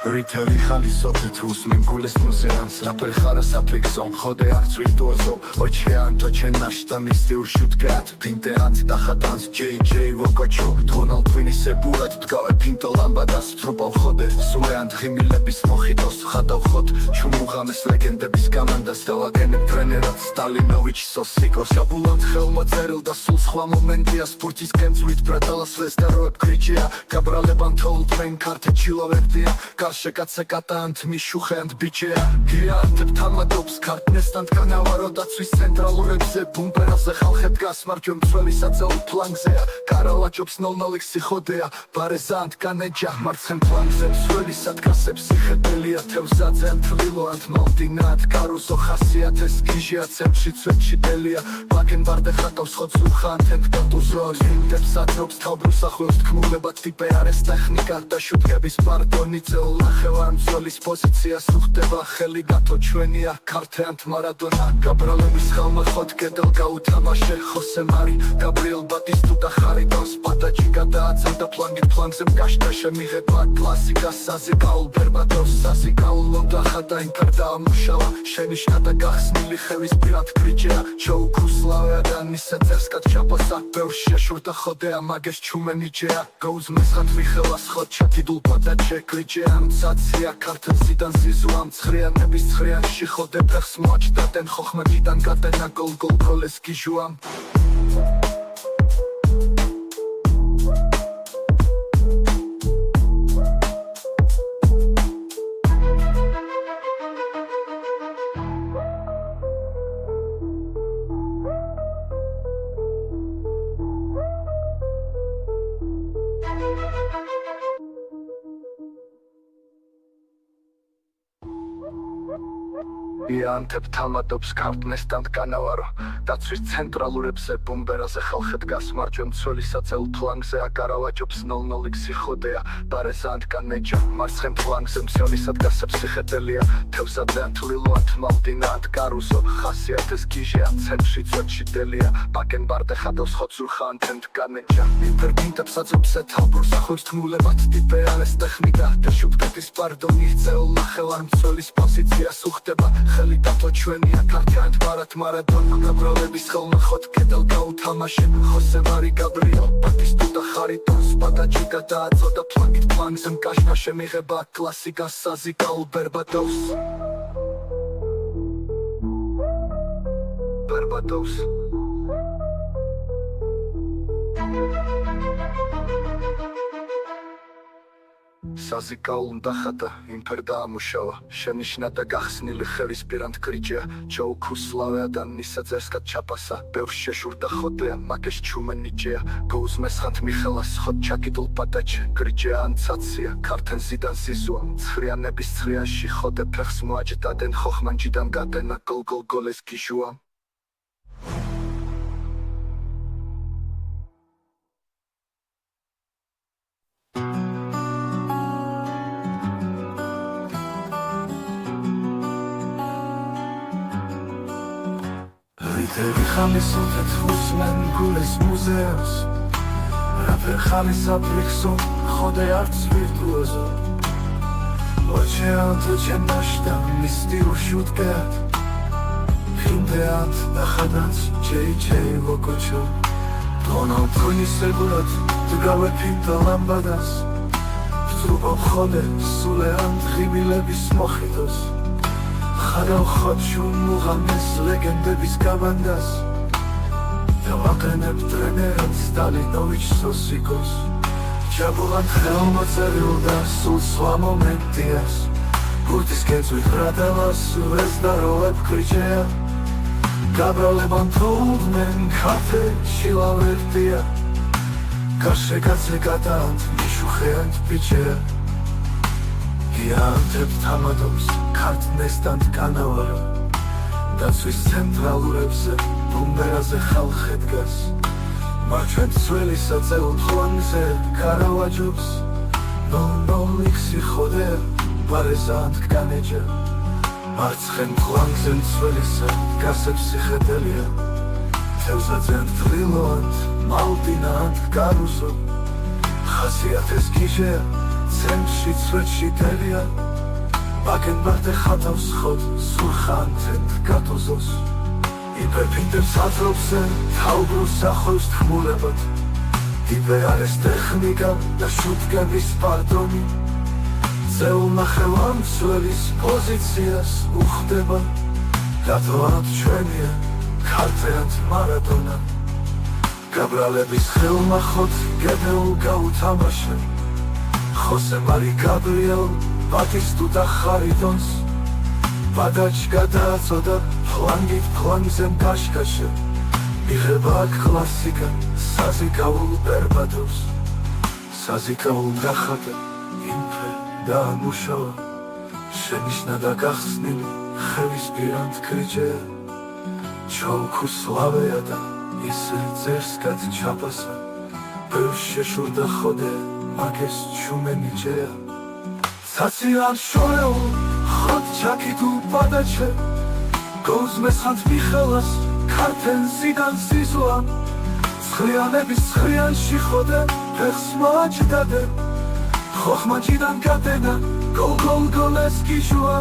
რითელი ხალისობ თუს მიმგულეს მუსეანს რაპერ ხარა საფიქსო ხოდე არც ვირტუოზო ოჩეან თოჩენაშტა მისტიურ შუტკათ პინტერანც და ხატანს JJ ვოკოჩო თონალ twin-ise ბურად დგავე პინტო ლამბადას თროპავ ხოდე სულეან ხიმილების მოხიტოს ხატავ ხოდ ჩუმუღამეს ლეგენდების გამანდას დავაგენებ ტრენერად სტალინოვიჩ სოსიკოს აბულად ხელმოწერილ და სულ სხვა მომენტია სპორტის კენწვით ბრატალას ვესტაროებ კრიჩია გაბრალებან თოლთმენ კარტე ჩილოვებდია შეკაცე კატანთ მიშუხენთ ბიჩეა გიარტებ თამადობს ქარტნესთან განავარო დაცვის ცენტრალურებზე ბუმპერაზე ხალხი დგას მარჯვენ მცველი საწეულ ფლანგზეა კარალაჯობს 00-ი ხოდეა ბარეზანთ განეჯა მარცხენ ფლანგზე მცველი სადგასებს სიხებელია თევზაძე თლილოანთ მალდინათ კარუსო ხასიათეს გიჟია ცენტრში ცვეთშიდელია ბაკენბარდე ხატავს ხოცურხანთენ დატუზროს ინდებს აწობს თავბრუსახველს თქმულებად ტიპე არის ტექნიკა და შუტკების პარდონი წეულ ახევარ მძოლის პოზიციას უხდება ხელი გათო ჩვენია ქართიანთ მარადონა გაბრალების ხალმა ხოდ კედელ გაუთამაშე ხოსე მარი გაბრიელ ბატისტუტა ხარიტონს პატაჯი გადააცემდა ფლანგით ფლანგზე მკაშდა შემიღება კლასიკა საზიკაულ ბერბადოს საზიკაულო და ხადა იმპერდა ამუშავა შენიშნა და გახსნილი ხევის პირად კრიჭია ჩოუკუსლავე ადანისა ძერსკად ჩაპოსა ბევრ შეშურდა ხოდეა მაგეს ჩუმენიჯეა გაუზმეს ხად მიხელას ხოდ ჩაკიდულ პატაჯე კრიჭია საცია ქართლსიდან ზიზუა მცხრიანების ცხრიანში ხოდე ფეხს მოაჭდადნენ ხოხმებიდან გადენა გოლგოლ ქოლეს გიჟუა იანთებ თამადობს ქარტნესთან განავარო დაცვის ცენტრალურებზე ბუმბერაზე ხალხი დგას მარჯვენ მცველი საწეულ ფლანგზე აკარავაჯობს 00-ი ხოდეა ბარეზანთ განეჯა მარცხენ ფლანგზე მცველი სადგასებს სიხეთელია თევზაძე თლილოანთ მალდინათ კარუსო ხასიათეს გიჟია ცენტრში ცვეთშიდელია ბაკენბარდე ხატავს ხოცურხანთენ განეჯა ინტერპინტებს აწობს თალბრუსახველს თქმულებად ტიპე არის ტექნიკა და შუტკების პარდონი წეულ ახევარ მცველის პოზიციას უხდება ხელი დათო ჩვენია ქართიანთ მარადონა გაბრალების ხალმა ხოდ კედელ გაუთამაშე ხოსე მარი გაბრიელ ბატისტუტა ხარიტონს პატაჯი გადააწოდა ფლანგით ფლანგზე მკაშდა შემიღება კლასიკა საზიკაულ ბერბადოს საზიკაულ და ხატა იმპერდა ამუშავა შენიშნა და გახსნილი ხევის პირად კრიჭია ჩოუკუსლავე ადანისა ძერსკად ჩაპასა ბევრ შეშურდა ხოდეა მაგეს ჩუმენიჯეა გაუზმეს ხანთ მიხელას ხოდ ჩაკიდულ პატაჯე კრიჭია ანცაცია ქართენზიდან ზიზუა მცხრიანების ცხრიანში ხოდე ფეხს მოაჭდადნენ ხოხმანჯიდან გადენა გოლგოლ გოლეს გიჟუა რითელი ხალისობ თუს მიმგულეს მუსეანს რაპერ ხალის საფიქსო ხოდე არც ვირტუოზო ოჩეან თოჩენაშტა მისტიურ შუტკათ პინტერანც და ხატანს JJ ვოკოჩო თონალ twin-ise ბურად დგავე პინტო ლამბადას ვწრუბავ ხოდე სულეან ხიმილების მოხიტოს ხადავ ხოდ ჩუმუღამეს ლეგენდების გამანდას დავაგენებ ტრენერად სტალინოვიჩ სოსიკოს ჩაბულან ხელმოწერილ და სულ სხვა მომენტიას ბურთის კენწვით ბრატალას ვესტაროებ კრიჩეა გაბრალებან თოლთმენ კარტე ჩილოვებდია გარშეკაცე კატანთ მიშუხენთ ბიჩეა გიარტებ თამადობს ქარტნესთან განავარო დაცვის ცენტრალურებზე ბუმბერაზე ხალხი დგას მარჯვენ მცველი საწეულ ფლანგზე კარავაჯობს 00-ი ხოდეა ბარეზანთ განეჯა მარცხენ ფლანგზე მცველი სადგასებს სიხეთელია თევზაძე თლილოანთ მალდინათ კარუსო ხასიათეს გიჟია Centში წვეთში დელია ბაგენბარდე ხატავს ხოდ სურხანთენ გატოზოს იფერფინდებს აზრობზე თავბრუს ახოს თქმულებად იბე არის ტექნიკა და შუდგების პარდონი წეულმა ხელამცველის პოზიციას უხდება რატოაც ჩვენია ქართველად მარადონა გაბრალების ხელმა ხოთ გედეულ გაუთამაშე ხოსე მარი გაბრიელ ბატისტუტა ხარიდონს ბადაჩ გადააწოდა ფლანგით ფლანგზემ კაშკაშე იღება აქ კლასიკა საზიკაულ ბერბადოს საზიკაულ დახატა იმფე და ამუშავა შენიშნა და გახსნილი ხელის პირანთ კრიჯეა ჩოლქუ სლავეა და ისე ძერსკად ჩაპასა ბევრ შეშურდა ხოდე მაგეს ჩუმენიჯეა საციან შორეულ ხოდ ჩაკიდუ ბადაჩე გოზმესხანთ მიხელას ქართენ ზიდან სიზოა ცხრიანების ცხრიანში ხოდე ფეხს მაჯდადე ხოხმაჯიდან გადენა გოლ-გოლ-გოლეს გიჟუა